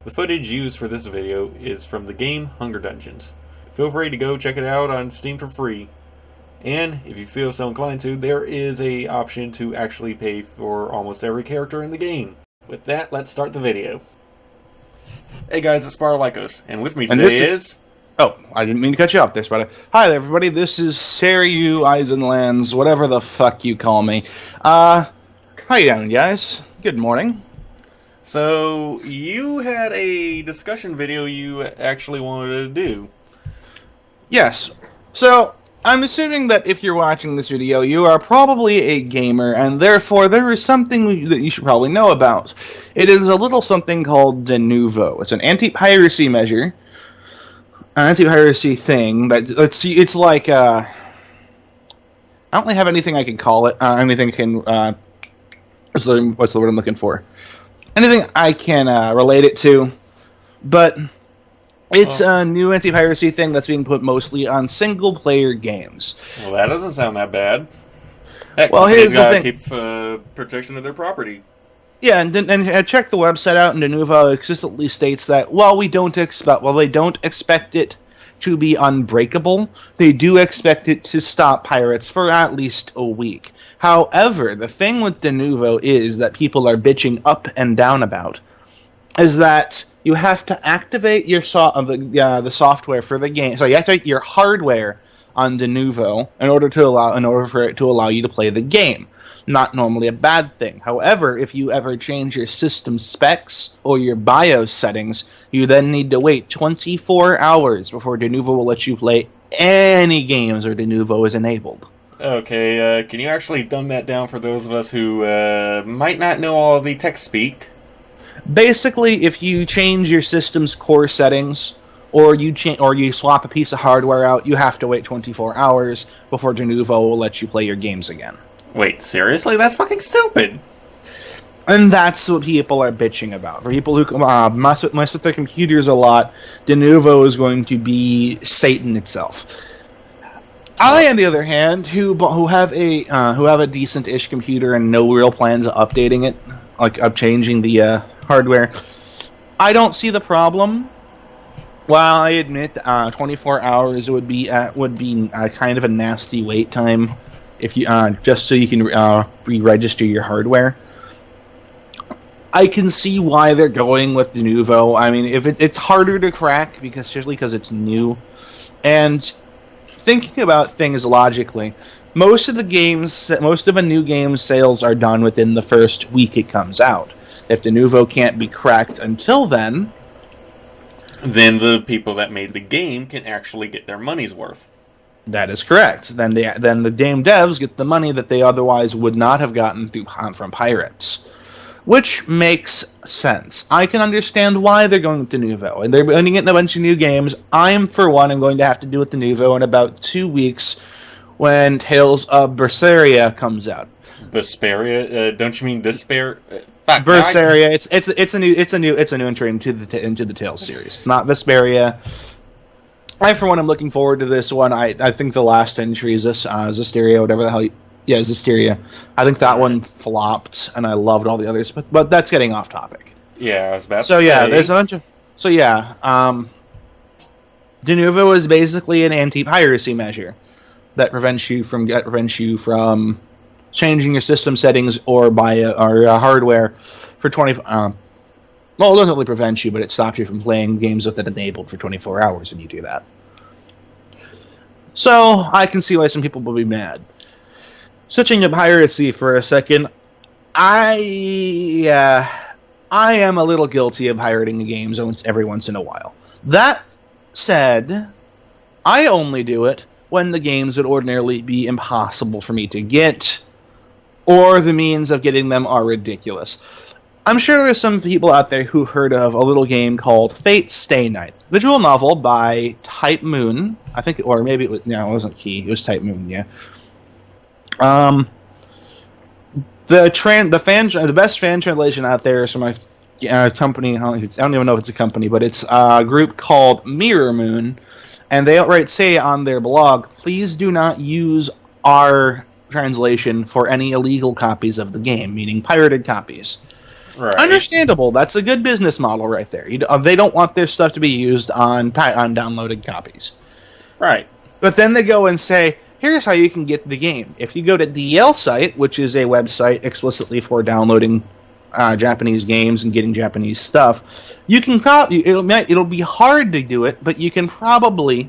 The footage used for this video is from the game Hunger Dungeons. Feel free to go check it out on Steam for free. And, if you feel so inclined to, there is an option to actually pay for almost every character in the game. With that, let's start the video. Hey guys, it's Likos, and with me today is... Oh, I didn't mean to cut you off there, Spider. Hi there, everybody. This is Seiryu Eisenlands, whatever the fuck you call me. How you doing, guys? Good morning. So, you had a discussion video you actually wanted to do. Yes. So, I'm assuming that if you're watching this video, you are probably a gamer, and therefore there is something that you should probably know about. It is a little something called Denuvo. It's an anti-piracy measure. An anti-piracy thing that it's like I don't really have anything I can call it. Anything can what's the word I'm looking for? Anything I can relate it to, but it's a new anti-piracy thing that's being put mostly on single-player games. Well, that doesn't sound that bad. Heck, well, here's the thing. Keep protection of their property. Yeah, and check the website out, and Denuvo explicitly states that they don't expect it to be unbreakable, they do expect it to stop pirates for at least a week. However, the thing with Denuvo is that people are bitching up and down about is that you have to activate your the software for the game. So you activate your hardware on Denuvo in order for it to allow you to play the game. Not normally a bad thing. However, if you ever change your system specs or your BIOS settings, you then need to wait 24 hours before Denuvo will let you play any games where Denuvo is enabled. Okay, can you actually dumb that down for those of us who might not know all the tech speak? Basically, if you change your system's core settings, or you swap a piece of hardware out, you have to wait 24 hours before Denuvo will let you play your games again. Wait, seriously? That's fucking stupid! And that's what people are bitching about. For people who mess with their computers a lot, Denuvo is going to be Satan itself. I, on the other hand, who have a decent-ish computer and no real plans of updating it, like changing the hardware, I don't see the problem. While I admit 24 hours would be kind of a nasty wait time, if you just so you can re-register your hardware. I can see why they're going with Denuvo. I mean, if it's harder to crack especially because it's new, and thinking about things logically, most of a new game's sales are done within the first week it comes out. If Denuvo can't be cracked until then the people that made the game can actually get their money's worth. That is correct. Then the game devs get the money that they otherwise would not have gotten from pirates, which makes sense. I can understand why they're going with Denuvo, and they're going to get a bunch of new games. For one, I'm going to have to do with Denuvo in about 2 weeks when Tales of Berseria comes out. Berseria? Don't you mean Despair? Berseria. It's a new entry into the Tales series. It's not Vesperia. For one, I'm looking forward to this one. I think the last entry is Zisteria, whatever the hell. Yeah, Zisteria. I think that one flopped, and I loved all the others. But that's getting off topic. Yeah, I was about to say. So yeah, there's a bunch of. So yeah, Denuvo is basically an anti-piracy measure that prevents you from changing your system settings or hardware for 20. Well, it doesn't really prevent you, but it stops you from playing games with it enabled for 24 hours when you do that. So, I can see why some people will be mad. Switching to piracy for a second, I am a little guilty of pirating games every once in a while. That said, I only do it when the games would ordinarily be impossible for me to get, or the means of getting them are ridiculous. I'm sure there's some people out there who heard of a little game called Fate Stay Night, visual novel by Type Moon. I think, or maybe it was, no, it wasn't Key. It was Type Moon. Yeah. The best fan translation out there is from a company. I don't even know if it's a company, but it's a group called Mirror Moon, and they outright say on their blog, "Please do not use our translation for any illegal copies of the game," meaning pirated copies. Right. Understandable. That's a good business model right there. They don't want their stuff to be used on downloaded copies. Right. But then they go and say, here's how you can get the game. If you go to DL Site, which is a website explicitly for downloading Japanese games and getting Japanese stuff, you can it'll be hard to do it, but you can probably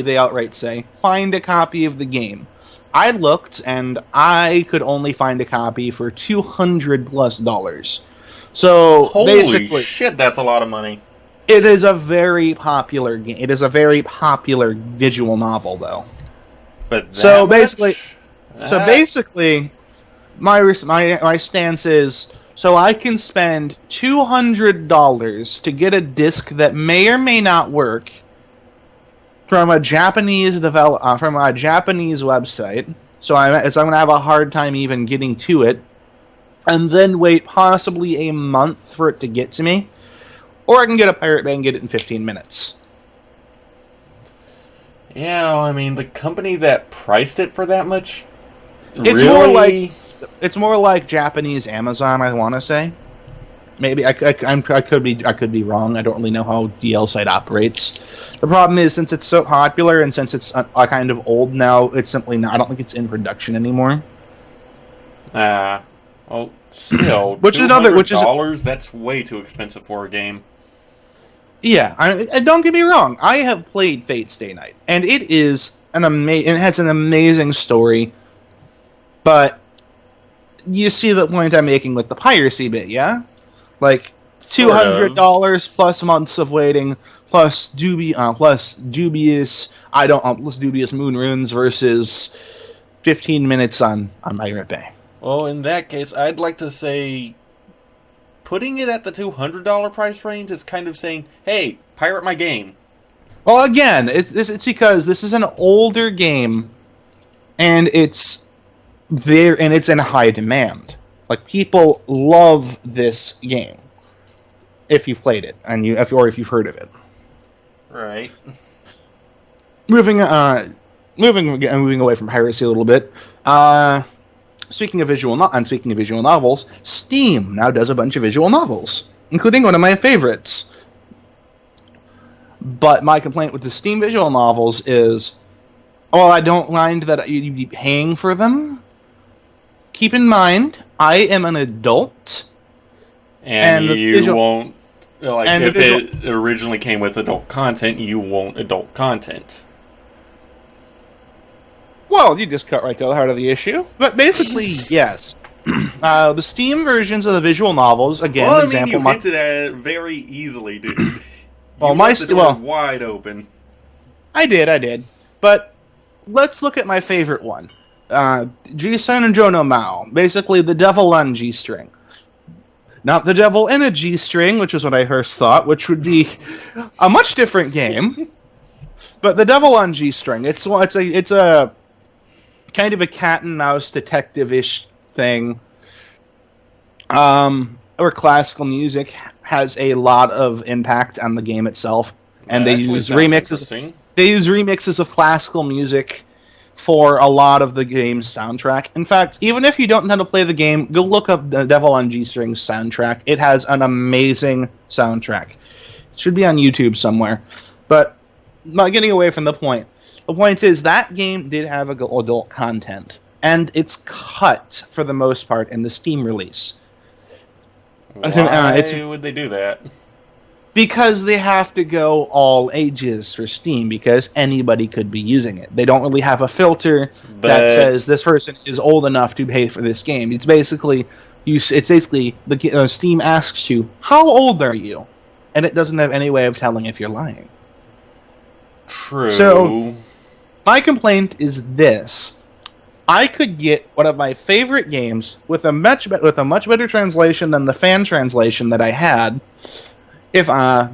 they outright say, find a copy of the game. I looked, and I could only find a copy for $200+. So Holy basically, shit, that's a lot of money. it is a very popular game. It is a very popular visual novel, though. But So much? basically, my stance is, so I can spend $200 to get a disc that may or may not work from a Japanese from a Japanese website. So I'm going to have a hard time even getting to it, and then wait possibly a month for it to get to me, or I can get a Pirate Bay and get it in 15 minutes. Yeah, I mean, the company that priced it for that much. It's really? more like Japanese Amazon, I want to say. Maybe I could be wrong. I don't really know how DL Site operates. The problem is, since it's so popular and since it's a kind of old now, it's simply not. I don't think it's in production anymore. Well, still, $200, that's way too expensive for a game. Yeah, don't get me wrong. I have played Fate Stay Night, and it is it has an amazing story. But you see the point I'm making with the piracy bit, yeah? Like $200 plus months of waiting, plus dubious moon runes versus 15 minutes on Pirate Bay. Well, in that case, I'd like to say putting it at the $200 price range is kind of saying, hey, pirate my game. Well, again, it's because this is an older game, and it's in high demand. Like, people love this game if you've played it if you've heard of it. Right. Moving away from piracy a little bit. Speaking of visual novels, Steam now does a bunch of visual novels, including one of my favorites. But my complaint with the Steam visual novels is, well, I don't mind that you'd be paying for them. Keep in mind, I am an adult. And you won't, if it originally came with adult content, you won't adult content. Well, you just cut right to the heart of the issue. But basically, yes. The Steam versions of the visual novels, again, well, you hinted at it very easily, dude. Well, wide open. I did. But let's look at my favorite one. G-Sen and Jono Mao. Basically, the devil on G-string. Not the devil in a G-string, which is what I first thought, which would be a much different game. But the devil on G-string. It's a kind of a cat and mouse detective-ish thing. Where classical music has a lot of impact on the game itself, and they use remixes. They use remixes of classical music for a lot of the game's soundtrack. In fact, even if you don't know how to play the game, go look up the Devil on G-String's soundtrack. It has an amazing soundtrack. It should be on YouTube somewhere. But not getting away from the point. The point is that game did have adult content, and it's cut for the most part in the Steam release. Why would they do that? Because they have to go all ages for Steam, because anybody could be using it. They don't really have a filter that says this person is old enough to pay for this game. It's basically Steam asks you, how old are you? And it doesn't have any way of telling if you're lying. True. So, my complaint is this. I could get one of my favorite games with a much better translation than the fan translation that I had, but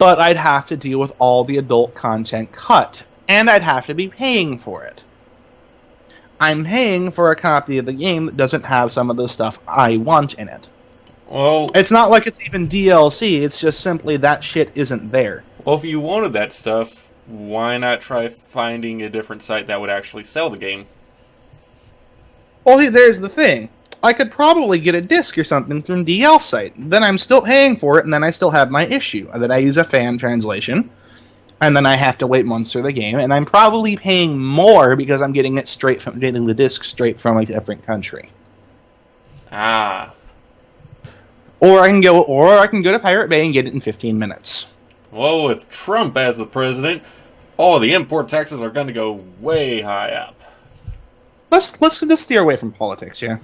I'd have to deal with all the adult content cut, and I'd have to be paying for it. I'm paying for a copy of the game that doesn't have some of the stuff I want in it. Well, it's not like it's even DLC, it's just simply that shit isn't there. Well, if you wanted that stuff, why not try finding a different site that would actually sell the game? Well, there's the thing. I could probably get a disc or something from DL site. Then I'm still paying for it, and then I still have my issue that I use a fan translation, and then I have to wait months for the game, and I'm probably paying more because I'm getting the disc straight from a different country. Ah. Or I can go to Pirate Bay and get it in 15 minutes. Well, with Trump as the president, all the import taxes are going to go way high up. Let's steer away from politics, yeah.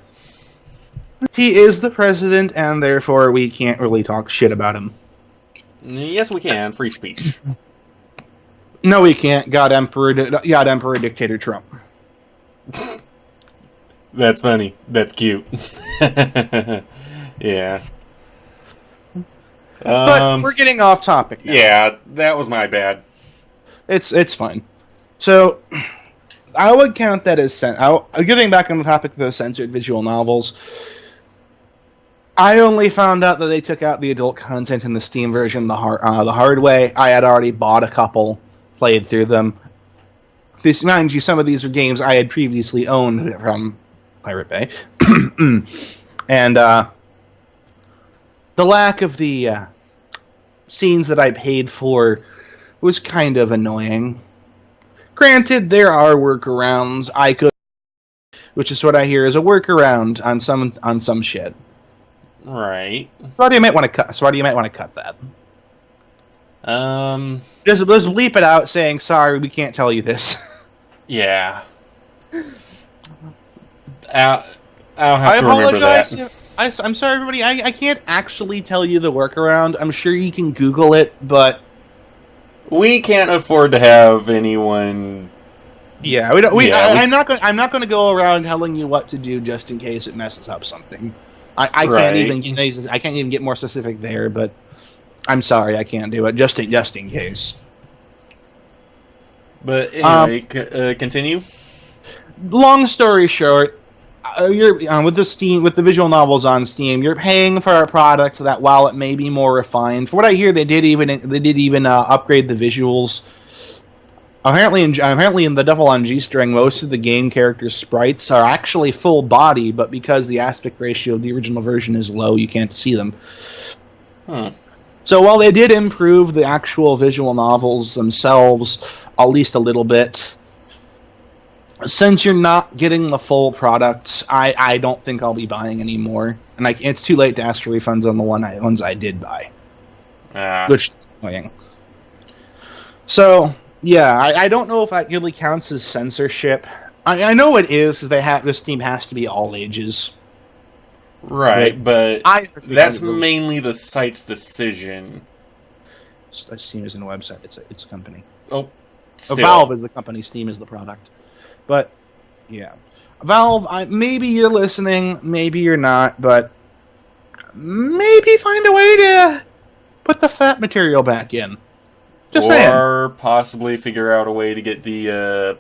He is the president, and therefore we can't really talk shit about him. Yes, we can. Free speech. No, we can't. God Emperor Dictator Trump. That's funny. That's cute. Yeah. But we're getting off topic now. Yeah, that was my bad. It's fine. So, I would count that as getting back on the topic of those censored visual novels. I only found out that they took out the adult content in the Steam version the hard way. I had already bought a couple, played through them. Mind you, some of these are games I had previously owned from Pirate Bay, and the lack of the scenes that I paid for was kind of annoying. Granted, there are workarounds. Which is what I hear is a workaround on some shit. Right. So you might want to cut that. Just bleep it out, saying sorry, we can't tell you this. Yeah. I'll have to remember that. I'm sorry, everybody. I can't actually tell you the workaround. I'm sure you can Google it, but we can't afford to have anyone. Yeah, we don't. I'm not going to go around telling you what to do just in case it messes up something. I can't even get more specific there, but I'm sorry, I can't do it just in case. But anyway, continue. Long story short, you're with the visual novels on Steam, you're paying for a product that, while it may be more refined, for what I hear, they did even upgrade the visuals. Apparently in The Devil on G-String, most of the game characters' sprites are actually full body, but because the aspect ratio of the original version is low, you can't see them. So while they did improve the actual visual novels themselves at least a little bit, since you're not getting the full products, I don't think I'll be buying anymore. And it's too late to ask for refunds on the ones I did buy. Which is annoying. So, yeah, I don't know if that really counts as censorship. I know it is, because this Steam has to be all ages. Right, but that's mainly the site's decision. Steam isn't a website, it's a company. Oh, still. Valve is the company, Steam is the product. But, yeah. Valve, maybe you're listening, maybe you're not, but maybe find a way to put the fat material back in. Just saying. Or possibly figure out a way to get the,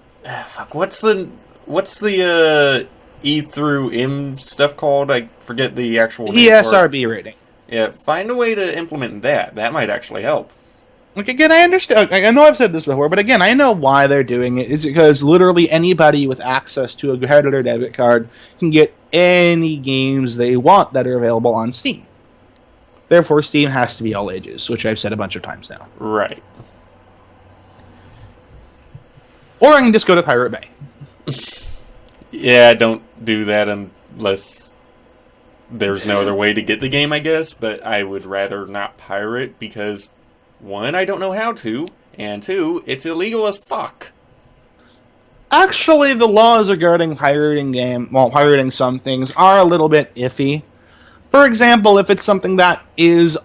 what's the E through M stuff called? I forget the actual name. ESRB rating. Yeah, find a way to implement that. That might actually help. Like, again, I understand. I know I've said this before, but again, I know why they're doing it. It's because literally anybody with access to a credit or debit card can get any games they want that are available on Steam. Therefore, Steam has to be all ages, which I've said a bunch of times now. Right. Or I can just go to Pirate Bay. Yeah, don't do that unless there's no other way to get the game, I guess. But I would rather not pirate because, one, I don't know how to, and two, it's illegal as fuck. Actually, the laws regarding pirating some things are a little bit iffy. For example, if it's something that is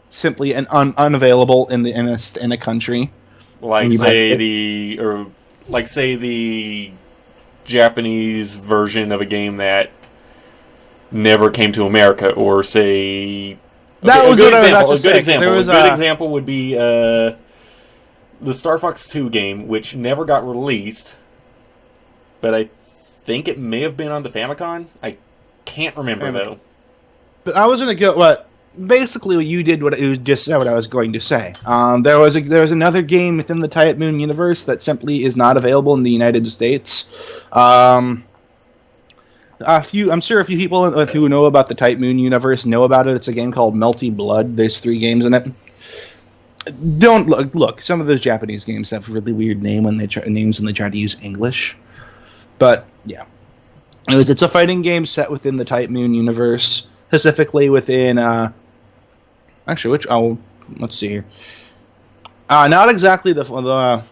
simply unavailable in a country, like say the Japanese version of a game that never came to America, or say a good example would be the Star Fox 2 game, which never got released, but I think it may have been on the Famicom. I can't remember though. But I was going to go. Basically, you did what you just said. What I was going to say. There was another game within the Type Moon universe that simply is not available in the United States. I'm sure a few people who know about the Type Moon universe know about it. It's a game called Melty Blood. There's 3 games in it. Don't look. Some of those Japanese games have really weird names when they try to use English. But yeah, it's a fighting game set within the Type Moon universe, specifically within. Actually, let's see here. Not exactly the.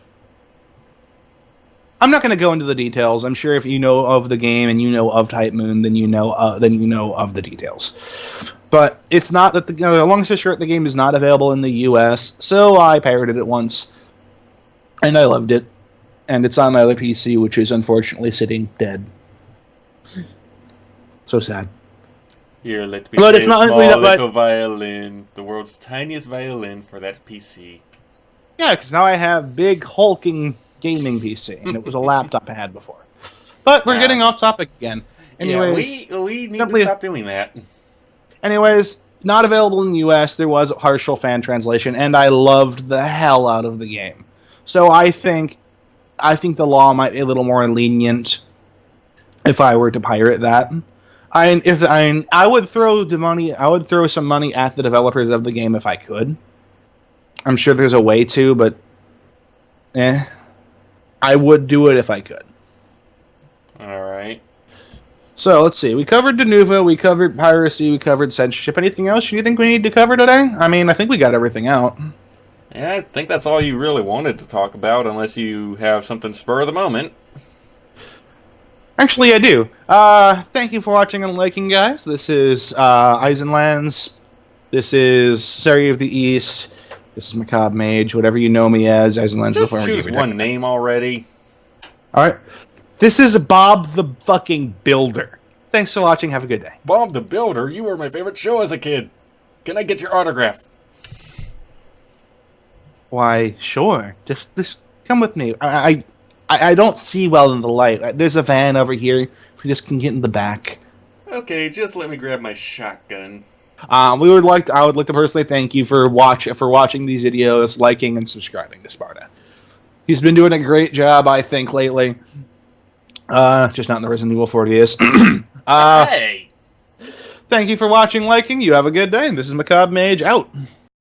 I'm not going to go into the details. I'm sure if you know of the game and you know of Type Moon, then you know of the details. But it's not that the long story short, the game is not available in the U.S. So I pirated it once, and I loved it. And it's on my other PC, which is unfortunately sitting dead. So sad. Here, let me play a small little violin, the world's tiniest violin for that PC. Yeah, because now I have big hulking gaming PC, and it was a laptop I had before. But we're getting off topic again. Anyways, yeah, we need to stop doing that. Anyways, not available in the US. There was a partial fan translation, and I loved the hell out of the game. So I think the law might be a little more lenient if I were to pirate that. I would throw the money. I would throw some money at the developers of the game if I could. I'm sure there's a way to, but I would do it if I could. All right. So let's see. We covered Denuvo, we covered piracy, we covered censorship. Anything else you think we need to cover today? I mean, I think we got everything out. Yeah, I think that's all you really wanted to talk about, unless you have something spur of the moment. Actually, I do. Thank you for watching and liking, guys. This is Eisenlands. This is Seiryu of the East. This is Macabre Mage, whatever you know me as. Eisenlands. Just choose one name already. All right. This is Bob the fucking Builder. Thanks for watching. Have a good day. Bob the Builder? You were my favorite show as a kid. Can I get your autograph? Why, sure. Just come with me. I don't see well in the light. There's a van over here. If we just can get in the back. Okay, just let me grab my shotgun. I would like to personally thank you for watching these videos, liking, and subscribing to Sparta. He's been doing a great job, I think, lately. Just not in the Resident Evil 40 years. Hey! Thank you for watching, liking. You have a good day. This is Macabre Mage out.